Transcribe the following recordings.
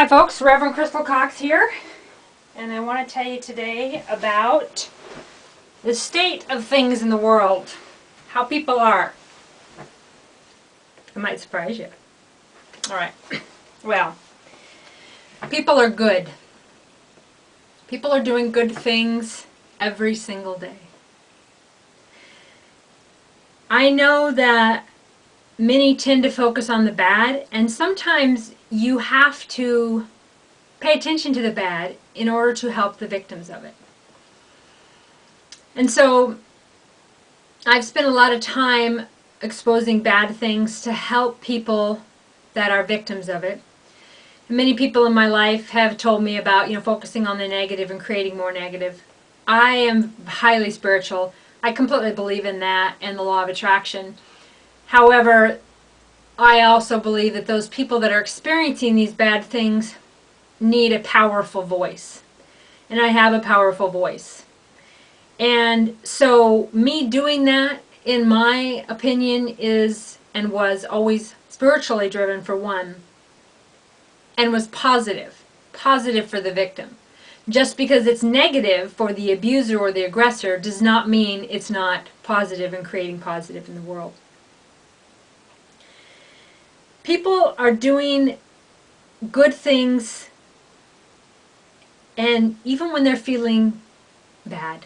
Hi folks, Reverend Crystal Cox here, and I want to tell you today about the state of things in the world, how people are. It might surprise you. Alright, well, people are good. People are doing good things every single day. I know that many tend to focus on the bad, and sometimes you have to pay attention to the bad in order to help the victims of it. And so I've spent a lot of time exposing bad things to help people that are victims of it. And many people in my life have told me about, focusing on the negative and creating more negative. I am highly spiritual. I completely believe in that and the law of attraction. However, I also believe that those people that are experiencing these bad things need a powerful voice. And I have a powerful voice. And so me doing that, in my opinion, is and was always spiritually driven, for one, and was positive for the victim. Just because it's negative for the abuser or the aggressor does not mean it's not positive and creating positive in the world. People are doing good things, and even when they're feeling bad.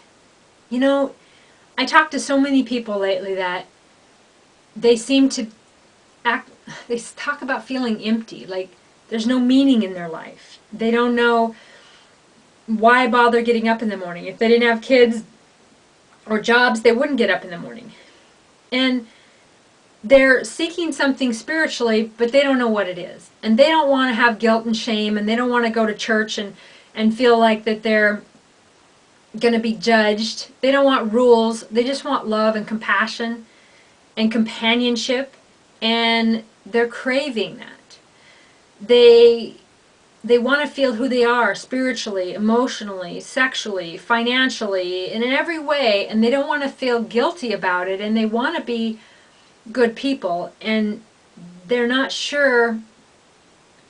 I talk to so many people lately that they seem to they talk about feeling empty, like there's no meaning in their life. They don't know why bother getting up in the morning. If they didn't have kids or jobs, they wouldn't get up in the morning. And they're seeking something spiritually, but they don't know what it is. And they don't want to have guilt and shame, and they don't want to go to church and feel like that they're going to be judged. They don't want rules. They just want love and compassion and companionship, and they're craving that. They want to feel who they are spiritually, emotionally, sexually, financially, and in every way, and they don't want to feel guilty about it, and they want to be good people, and they're not sure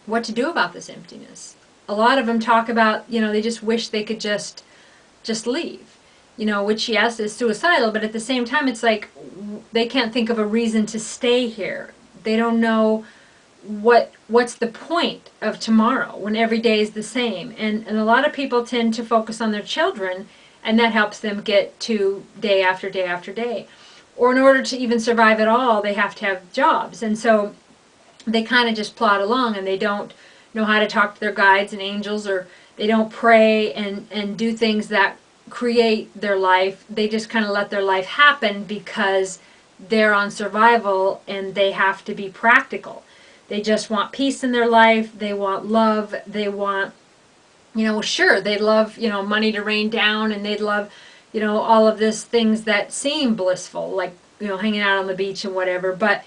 what to do about this emptiness. A lot of them talk about, they just wish they could just leave, which, yes, is suicidal, but at the same time, it's like they can't think of a reason to stay here. They don't know what's the point of tomorrow when every day is the same. And a lot of people tend to focus on their children, and that helps them get to day after day after day. Or in order to even survive at all, they have to have jobs. And so they kind of just plod along, and they don't know how to talk to their guides and angels, or they don't pray and do things that create their life. They just kind of let their life happen because they're on survival and they have to be practical. They just want peace in their life. They want love. They want, sure, they'd love, money to rain down, and they'd love, all of these things that seem blissful, like, hanging out on the beach and whatever. But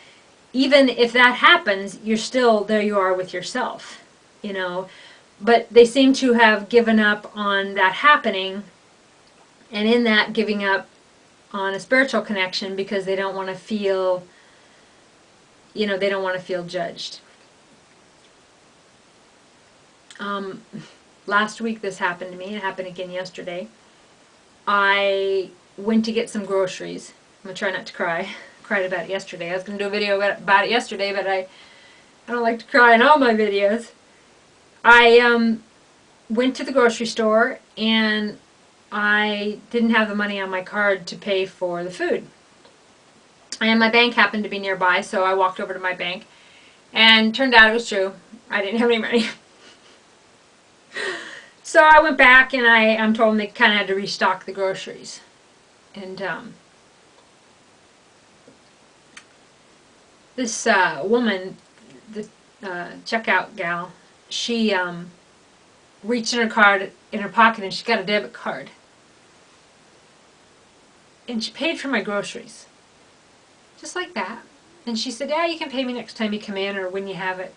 even if that happens, you're still, there you are with yourself, But they seem to have given up on that happening, and in that giving up on a spiritual connection because they don't want to feel, they don't want to feel judged. Last week this happened to me. It happened again yesterday. I went to get some groceries. I'm going to try not to cry. I cried about it yesterday. I was going to do a video about it yesterday, but I don't like to cry in all my videos. I went to the grocery store, and I didn't have the money on my card to pay for the food. And my bank happened to be nearby, so I walked over to my bank, and turned out it was true. I didn't have any money. So I went back, and I'm told they kind of had to restock the groceries. And this woman, the checkout gal, she reached in her pocket, and she got a debit card. And she paid for my groceries. Just like that. And she said, yeah, you can pay me next time you come in or when you have it.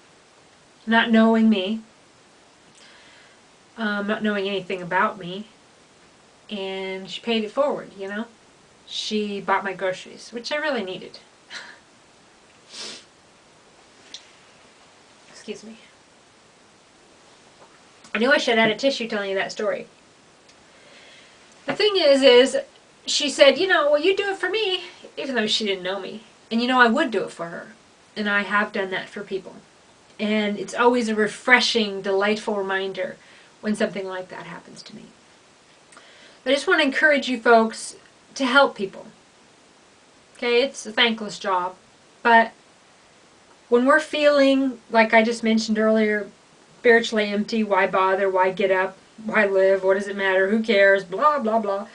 Not knowing me. Not knowing anything about me. And she paid it forward, She bought my groceries, which I really needed. Excuse me. I knew I should have had a tissue telling you that story. The thing is she said, well, you do it for me, even though she didn't know me. And I would do it for her. And I have done that for people. And it's always a refreshing, delightful reminder when something like that happens to me. I just want to encourage you folks to help people. Okay, it's a thankless job. But when we're feeling, like I just mentioned earlier, spiritually empty, why bother, why get up, why live, what does it matter, who cares, blah, blah, blah.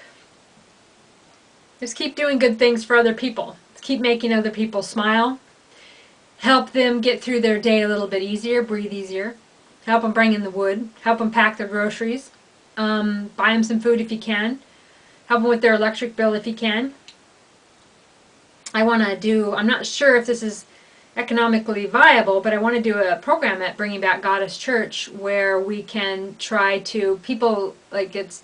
Just keep doing good things for other people. Keep making other people smile. Help them get through their day a little bit easier, breathe easier. Help them bring in the wood. Help them pack their groceries. Buy them some food if you can. Help them with their electric bill if you can. I want to do, I'm not sure if this is economically viable, but I want to do a program at Bringing Back Goddess Church where we can try to, people, like it's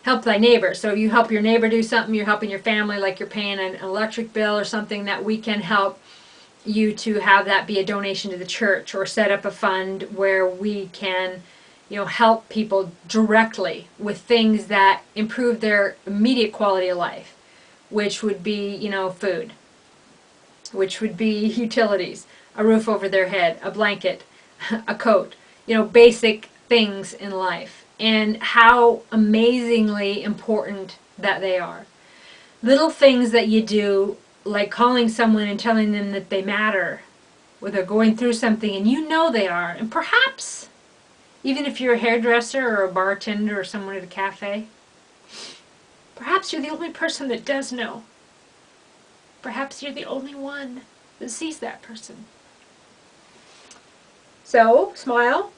help thy neighbor. So you help your neighbor do something, you're helping your family, like you're paying an electric bill or something, that we can help you to have that be a donation to the church, or set up a fund where we can, help people directly with things that improve their immediate quality of life, which would be, food, which would be utilities, a roof over their head, a blanket, a coat, basic things in life, and how amazingly important that they are. Little things that you do, like calling someone and telling them that they matter, or they're going through something and they are, and perhaps, even if you're a hairdresser or a bartender or someone at a cafe, perhaps you're the only person that does know. Perhaps you're the only one that sees that person. So, smile,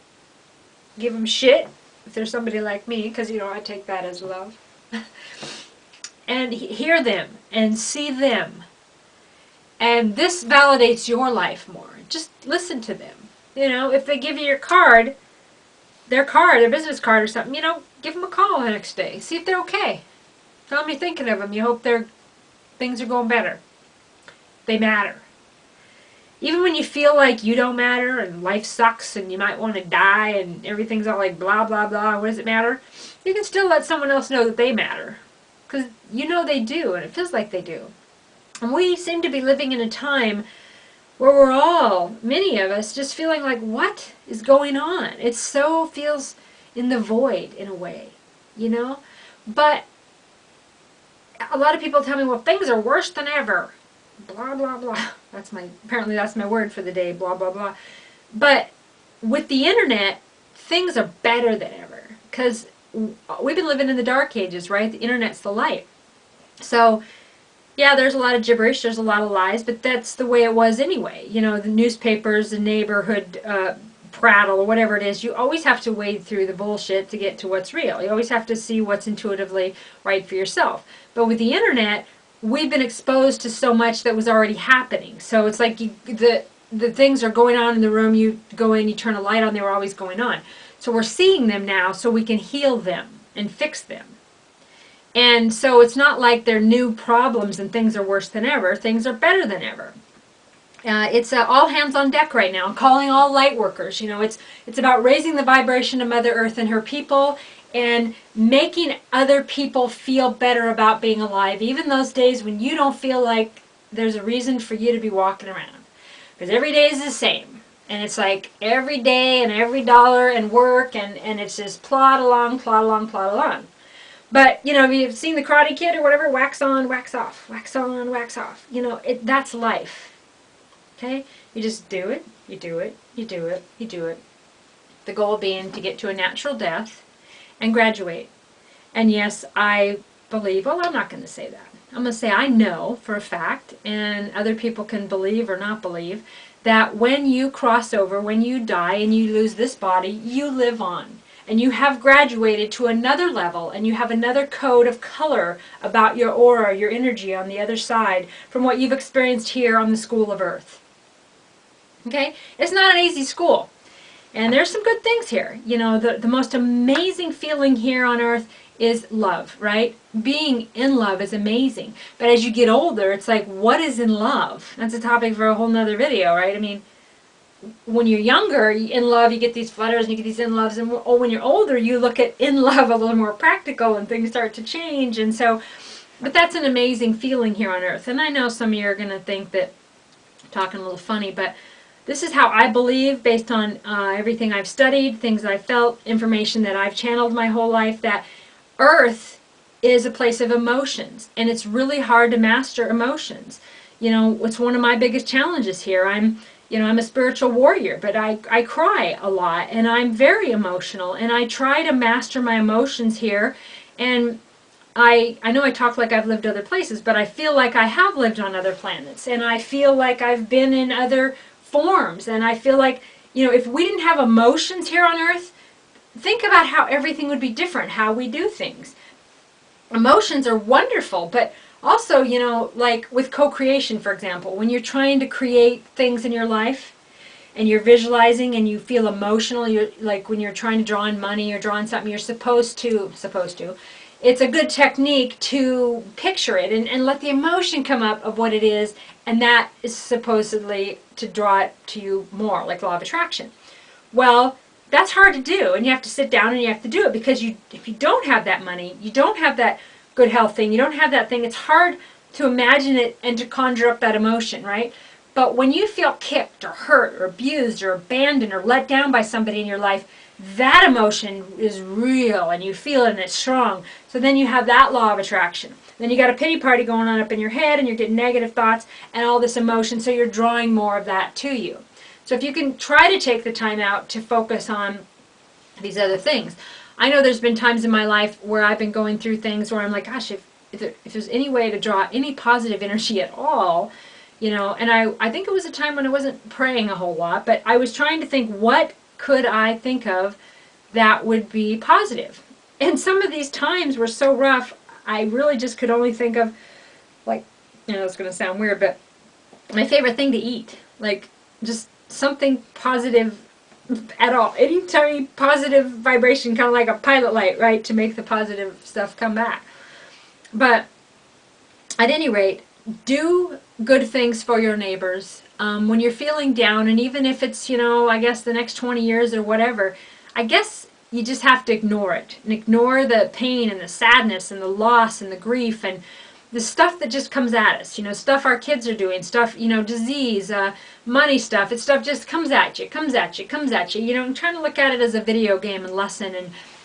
give them shit, if there's somebody like me, because, I take that as love. And hear them and see them. And this validates your life more. Just listen to them. If they give you your card, their business card or something, give them a call the next day. See if they're okay. Tell them you're thinking of them. You hope things are going better. They matter. Even when you feel like you don't matter and life sucks and you might want to die and everything's all like blah, blah, blah, what does it matter? You can still let someone else know that they matter. Because they do, and it feels like they do. And we seem to be living in a time where we're all, many of us, just feeling like, what is going on? It so feels in the void in a way, But a lot of people tell me, well, things are worse than ever. Blah, blah, blah. Apparently that's my word for the day, blah, blah, blah. But with the internet, things are better than ever. Because we've been living in the dark ages, right? The internet's the light. So, yeah, there's a lot of gibberish, there's a lot of lies, but that's the way it was anyway. The newspapers, the neighborhood prattle, or whatever it is, you always have to wade through the bullshit to get to what's real. You always have to see what's intuitively right for yourself. But with the internet, we've been exposed to so much that was already happening. So it's like the things are going on in the room, you go in, you turn a light on, they were always going on. So we're seeing them now so we can heal them and fix them. And so it's not like they're new problems and things are worse than ever. Things are better than ever. It's all hands on deck right now. I'm calling all light workers. It's about raising the vibration of Mother Earth and her people and making other people feel better about being alive, even those days when you don't feel like there's a reason for you to be walking around. Because every day is the same. And it's like every day and every dollar and work, and it's just plod along, plod along, plod along. But, if you've seen the Karate Kid or whatever, wax on, wax off, wax on, wax off. That's life. Okay? You just do it, you do it, you do it, you do it. The goal being to get to a natural death and graduate. And yes, I believe, well, I'm not going to say that. I'm going to say I know for a fact, and other people can believe or not believe, that when you cross over, when you die and you lose this body, you live on. And you have graduated to another level, and you have another code of color about your aura, your energy on the other side from what you've experienced here on the School of Earth. Okay? It's not an easy school. And there's some good things here. The most amazing feeling here on Earth is love, right? Being in love is amazing. But as you get older, it's like, what is in love? That's a topic for a whole nother video, right? I mean, when you're younger, in love, you get these flutters and you get these in loves, and when you're older, you look at in love a little more practical, and things start to change. And so, but that's an amazing feeling here on earth. And I know some of you are going to think that I'm talking a little funny, but this is how I believe, based on everything I've studied, things that I've felt, information that I've channeled my whole life, that earth is a place of emotions, and it's really hard to master emotions. You know, it's one of my biggest challenges here. I'm a spiritual warrior, but I cry a lot, and I'm very emotional, and I try to master my emotions here. And I know I talk like I've lived other places, but I feel like I have lived on other planets, and I feel like I've been in other forms, and I feel like, if we didn't have emotions here on earth, think about how everything would be different, how we do things. Emotions are wonderful, but also, like with co-creation, for example, when you're trying to create things in your life and you're visualizing and you feel emotional, you're like when you're trying to draw on money or draw on something, you're supposed to, it's a good technique to picture it and let the emotion come up of what it is, and that is supposedly to draw it to you more, like law of attraction. Well, that's hard to do, and you have to sit down and you have to do it, because if you don't have that money, you don't have that good health thing, you don't have that thing, it's hard to imagine it and to conjure up that emotion, right? But when you feel kicked or hurt or abused or abandoned or let down by somebody in your life, that emotion is real, and you feel it, and it's strong. So then you have that law of attraction. Then you got a pity party going on up in your head, and you're getting negative thoughts and all this emotion, so you're drawing more of that to you. So if you can try to take the time out to focus on these other things. I know there's been times in my life where I've been going through things where I'm like, gosh, if there's any way to draw any positive energy at all, and I think it was a time when I wasn't praying a whole lot, but I was trying to think, what could I think of that would be positive? And some of these times were so rough, I really just could only think of, like, it's going to sound weird, but my favorite thing to eat, like just something positive at all. Any tiny positive vibration, kind of like a pilot light, right, to make the positive stuff come back. But at any rate, do good things for your neighbors. When you're feeling down, and even if it's, I guess the next 20 years or whatever, I guess you just have to ignore it. And ignore the pain and the sadness and the loss and the grief and the stuff that just comes at us. Stuff our kids are doing, stuff, disease, money stuff. It's stuff just comes at you, comes at you, comes at you. I'm trying to look at it as a video game and lesson,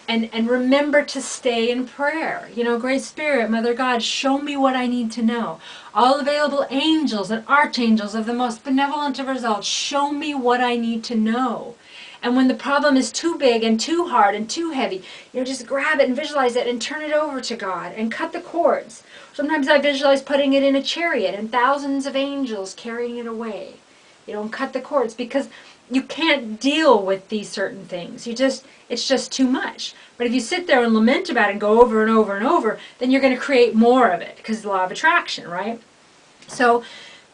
and remember to stay in prayer. Great Spirit, Mother God, show me what I need to know. All available angels and archangels of the most benevolent of results, show me what I need to know. And when the problem is too big and too hard and too heavy, just grab it and visualize it and turn it over to God and cut the cords. Sometimes I visualize putting it in a chariot and thousands of angels carrying it away. And cut the cords, because you can't deal with these certain things. It's just too much. But if you sit there and lament about it and go over and over and over, then you're going to create more of it, because the law of attraction, right? So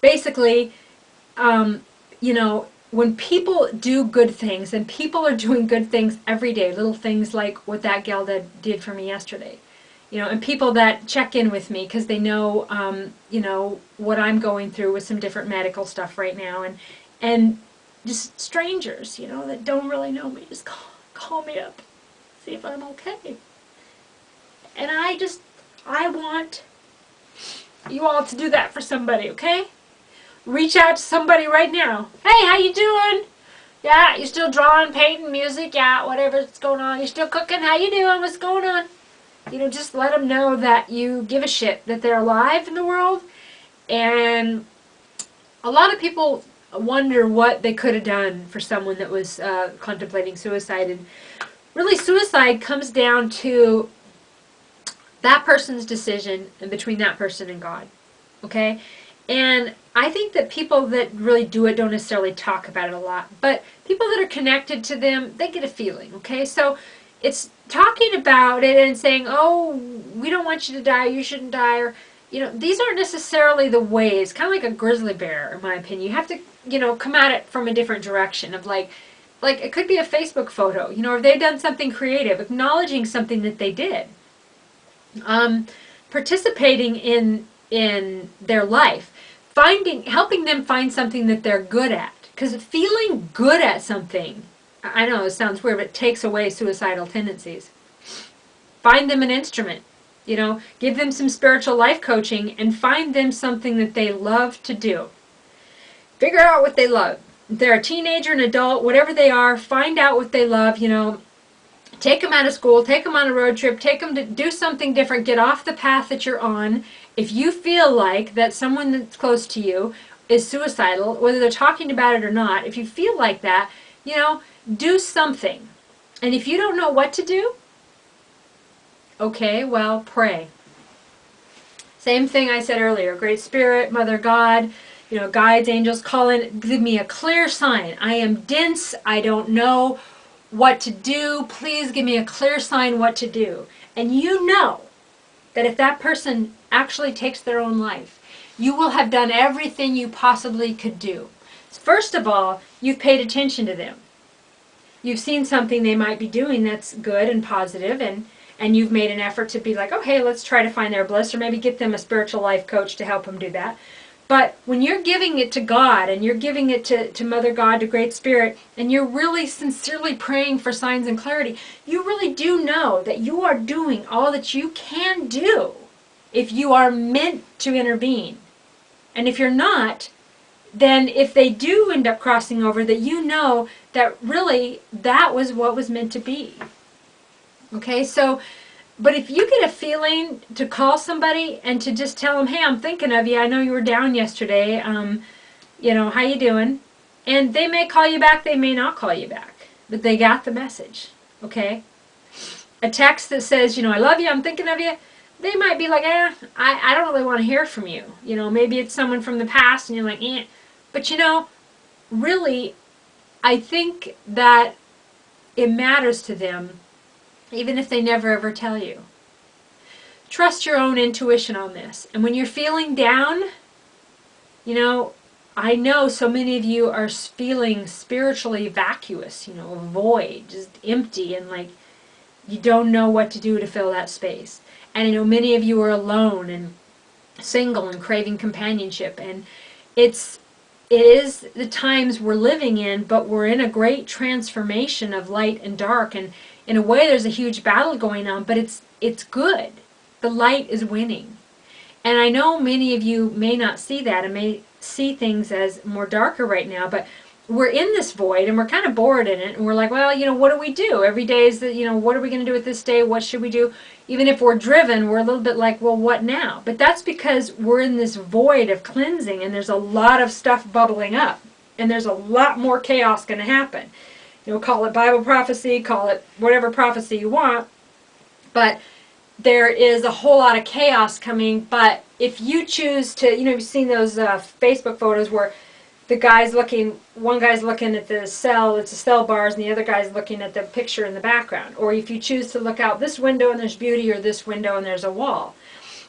basically, when people do good things, and people are doing good things every day, little things like what that gal did for me yesterday, and people that check in with me because they know, what I'm going through with some different medical stuff right now, and just strangers, that don't really know me, just call me up, see if I'm okay. And I want you all to do that for somebody, okay? Reach out to somebody right now. Hey, how you doing? Yeah, you still drawing, painting, music? Yeah, whatever's going on. You still cooking? How you doing? What's going on? Just let them know that you give a shit, that they're alive in the world. And a lot of people wonder what they could have done for someone that was contemplating suicide. And really, suicide comes down to that person's decision, and between that person and God. Okay? And I think that people that really do it don't necessarily talk about it a lot. But people that are connected to them, they get a feeling. Okay? So it's talking about it and saying, oh, we don't want you to die, you shouldn't die, or, these aren't necessarily the ways. Kind of like a grizzly bear, in my opinion. You have to, come at it from a different direction of like it could be a Facebook photo, or they've done something creative, acknowledging something that they did. Participating in their life, helping them find something that they're good at. Because feeling good at something, I know it sounds weird, but it takes away suicidal tendencies. Find them an instrument. Give them some spiritual life coaching and find them something that they love to do. Figure out what they love. If they're a teenager, an adult, whatever they are, find out what they love. Take them out of school, take them on a road trip, take them to do something different, get off the path that you're on. If you feel like that someone that's close to you is suicidal, whether they're talking about it or not, if you feel like that, do something. And if you don't know what to do, okay, well, pray. Same thing I said earlier. Great Spirit, Mother God, guides, angels, call in, give me a clear sign. I am dense. I don't know what to do. Please give me a clear sign what to do. And you know that if that person actually takes their own life, you will have done everything you possibly could do. First of all, you've paid attention to them. You've seen something they might be doing that's good and positive, and you've made an effort to be like, okay, let's try to find their bliss, or maybe get them a spiritual life coach to help them do that. But when you're giving it to God, and you're giving it to Mother God, to Great Spirit, and you're really sincerely praying for signs and clarity, you really do know that you are doing all that you can do if you are meant to intervene. And if you're not, then if they do end up crossing over, that you know that really that was what was meant to be. Okay, so, but if you get a feeling to call somebody and to just tell them, hey, I'm thinking of you. I know you were down yesterday. How you doing? And they may call you back. They may not call you back. But they got the message. Okay? A text that says, I love you. I'm thinking of you. They might be like, I don't really want to hear from you. Maybe it's someone from the past and you're like, eh. But really, I think that it matters to them, even if they never ever tell you. Trust your own intuition on this. And when you're feeling down, I know so many of you are feeling spiritually vacuous, void, just empty, and like you don't know what to do to fill that space. And I know many of you are alone and single and craving companionship. And it is the times we're living in, but we're in a great transformation of light and dark. And in a way, there's a huge battle going on, but it's good. The light is winning. And I know many of you may not see that and may see things as more darker right now, but we're in this void and we're kind of bored in it. And we're like, well, what do we do? Every day is what are we going to do with this day? What should we do? Even if we're driven, we're a little bit like, well, what now? But that's because we're in this void of cleansing and there's a lot of stuff bubbling up. And there's a lot more chaos going to happen. Call it Bible prophecy, call it whatever prophecy you want. But there is a whole lot of chaos coming. But if you choose to, you've seen those Facebook photos where one guy's looking at the cell, it's the cell bars, and the other guy's looking at the picture in the background. Or if you choose to look out this window and there's beauty, or this window and there's a wall.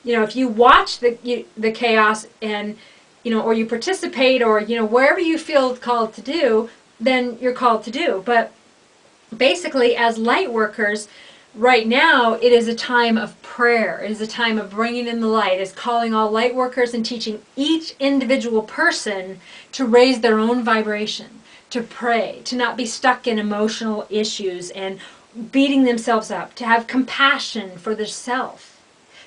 If you watch the chaos and, or you participate, or, wherever you feel called to do, then you're called to do. But basically, as light workers, right now, it is a time of prayer. It is a time of bringing in the light. It's calling all light workers and teaching each individual person to raise their own vibration, to pray, to not be stuck in emotional issues and beating themselves up, to have compassion for their self,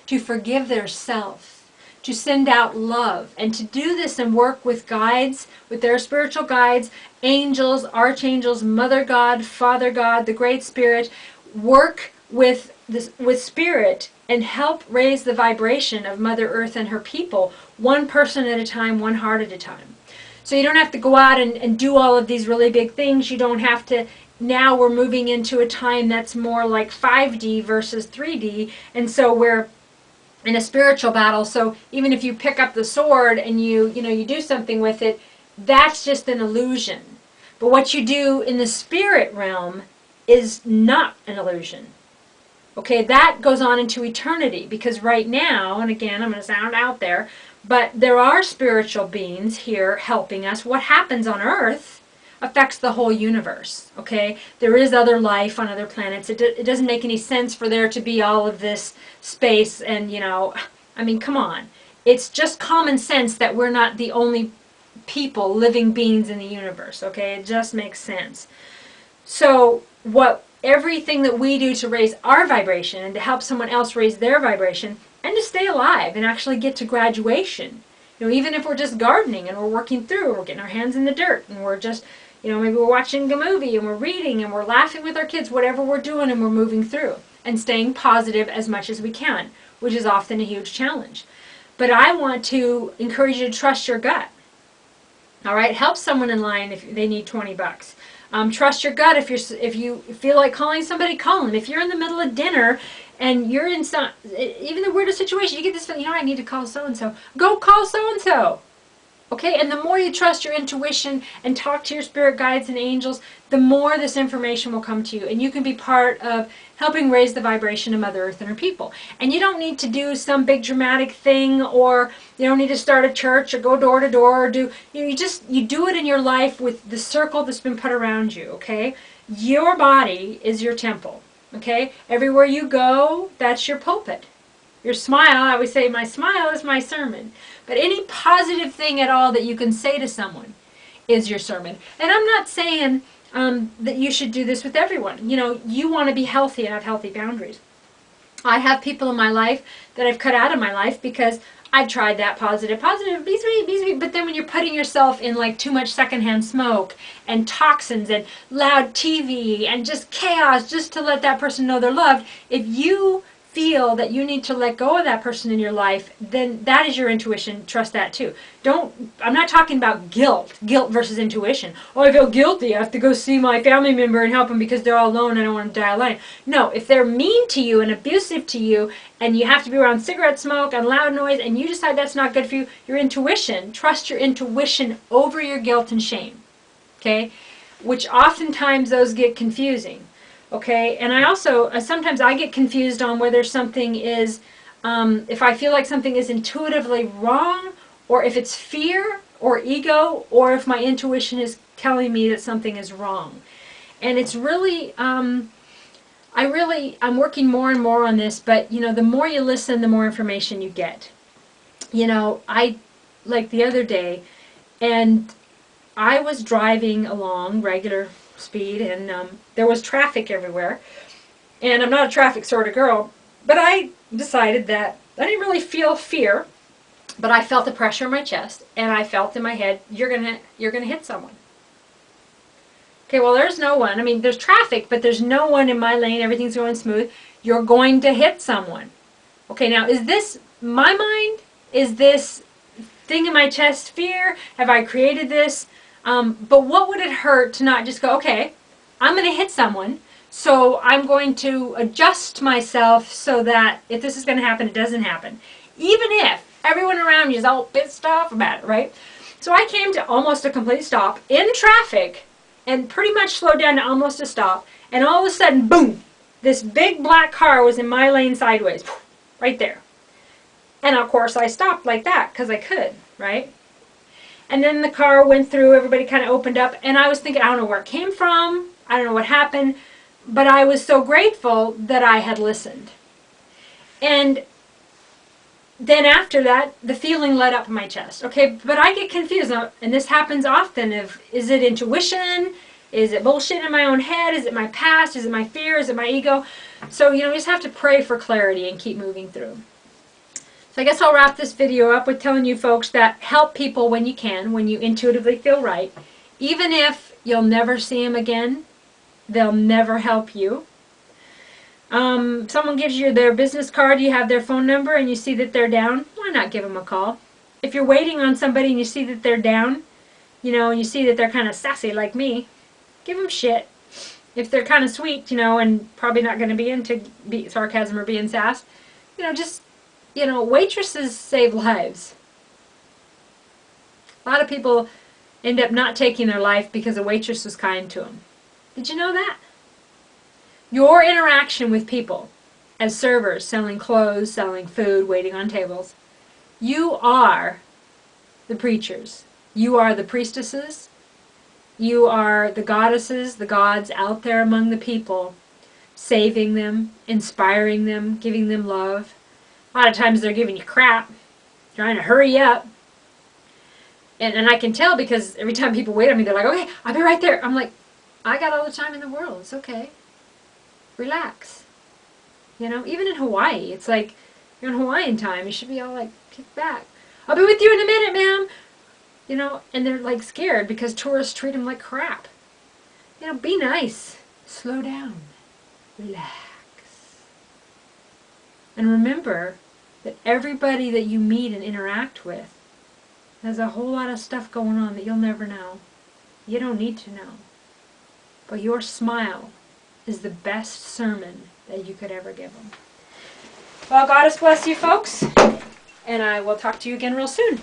to forgive their self, to send out love, and to do this and work with guides, with their spiritual guides, angels, archangels, Mother God, Father God, the Great Spirit. Work with Spirit and help raise the vibration of Mother Earth and her people, one person at a time, one heart at a time. So you don't have to go out and do all of these really big things. You don't have to. Now we're moving into a time that's more like 5D versus 3D, and so we're in a spiritual battle. So even if you pick up the sword and you do something with it, that's just an illusion. But what you do in the spirit realm is not an illusion. Okay, that goes on into eternity, because right now, and again, I'm going to sound out there, but there are spiritual beings here helping us. What happens on Earth affects the whole universe, okay? There is other life on other planets. It doesn't make any sense for there to be all of this space and, come on. It's just common sense that we're not the only people, living beings in the universe, okay? It just makes sense. So everything that we do to raise our vibration and to help someone else raise their vibration and to stay alive and actually get to graduation. Even if we're just gardening and we're working through, we're getting our hands in the dirt and we're just, maybe we're watching a movie and we're reading and we're laughing with our kids, whatever we're doing, and we're moving through and staying positive as much as we can, which is often a huge challenge. But I want to encourage you to trust your gut. All right, help someone in line if they need $20. Trust your gut. If you feel like calling somebody, call them. If you're in the middle of dinner and you're in even the weirdest situation, you get this feeling, I need to call so-and-so. Go call so-and-so. Okay, and the more you trust your intuition and talk to your spirit guides and angels, the more this information will come to you. And you can be part of helping raise the vibration of Mother Earth and her people. And you don't need to do some big dramatic thing, or you don't need to start a church or go door to door, or you do it in your life with the circle that's been put around you, okay? Your body is your temple, okay? Everywhere you go, that's your pulpit. Your smile, I always say, my smile is my sermon. But any positive thing at all that you can say to someone is your sermon. And I'm not saying that you should do this with everyone. You want to be healthy and have healthy boundaries. I have people in my life that I've cut out of my life because I've tried that positive, be sweet. But then when you're putting yourself in like too much secondhand smoke and toxins and loud TV and just chaos just to let that person know they're loved, if you feel that you need to let go of that person in your life, then that is your intuition. Trust that too. I'm not talking about guilt versus intuition. Oh, I feel guilty. I have to go see my family member and help them because they're all alone and I don't want to die alone. No, if they're mean to you and abusive to you and you have to be around cigarette smoke and loud noise and you decide that's not good for you, your intuition, trust your intuition over your guilt and shame. Okay? Which oftentimes those get confusing. Okay, and I also, sometimes I get confused on whether something is, if I feel like something is intuitively wrong, or if it's fear or ego, or if my intuition is telling me that something is wrong. And it's really, I'm working more and more on this, but, the more you listen, the more information you get. Like the other day, and I was driving along regular speed, and there was traffic everywhere, and I'm not a traffic sort of girl, but I decided that I didn't really feel fear, but I felt the pressure in my chest, and I felt in my head, you're gonna hit someone. Okay, well, there's no one. I mean, there's traffic, but there's no one in my lane. Everything's going smooth. You're going to hit someone. Okay, now, is this my mind? Is this thing in my chest fear? Have I created this? But what would it hurt to not just go, okay, I'm going to hit someone, so I'm going to adjust myself so that if this is going to happen, it doesn't happen. Even if everyone around you is all pissed off about it, right? So I came to almost a complete stop in traffic and pretty much slowed down to almost a stop, and all of a sudden, boom, this big black car was in my lane sideways, right there. And of course I stopped like that because I could, right? And then the car went through, everybody kind of opened up, and I was thinking, I don't know where it came from, I don't know what happened, but I was so grateful that I had listened. And then after that, the feeling let up in my chest. Okay, but I get confused, and this happens often, is it intuition? Is it bullshit in my own head? Is it my past? Is it my fear? Is it my ego? So, you just have to pray for clarity and keep moving through. So I guess I'll wrap this video up with telling you folks that help people when you can, when you intuitively feel right. Even if you'll never see them again, they'll never help you. Someone gives you their business card, you have their phone number, and you see that they're down, why not give them a call? If you're waiting on somebody and you see that they're down, and you see that they're kind of sassy like me, give them shit. If they're kind of sweet, and probably not going to be into sarcasm or being sass, just... waitresses save lives. A lot of people end up not taking their life because a waitress was kind to them. Did you know that? Your interaction with people, as servers, selling clothes, selling food, waiting on tables, you are the preachers. You are the priestesses. You are the goddesses, the gods out there among the people, saving them, inspiring them, giving them love. A lot of times they're giving you crap, trying to hurry up. And I can tell because every time people wait on me, they're like, okay, I'll be right there. I'm like, I got all the time in the world. It's okay. Relax. You know, even in Hawaii, it's like, you're in Hawaiian time. You should be all like, kick back. I'll be with you in a minute, ma'am. You know, and they're like scared because tourists treat them like crap. You know, be nice. Slow down. Relax. And remember that everybody that you meet and interact with has a whole lot of stuff going on that you'll never know. You don't need to know. But your smile is the best sermon that you could ever give them. Well, God bless you folks, and I will talk to you again real soon.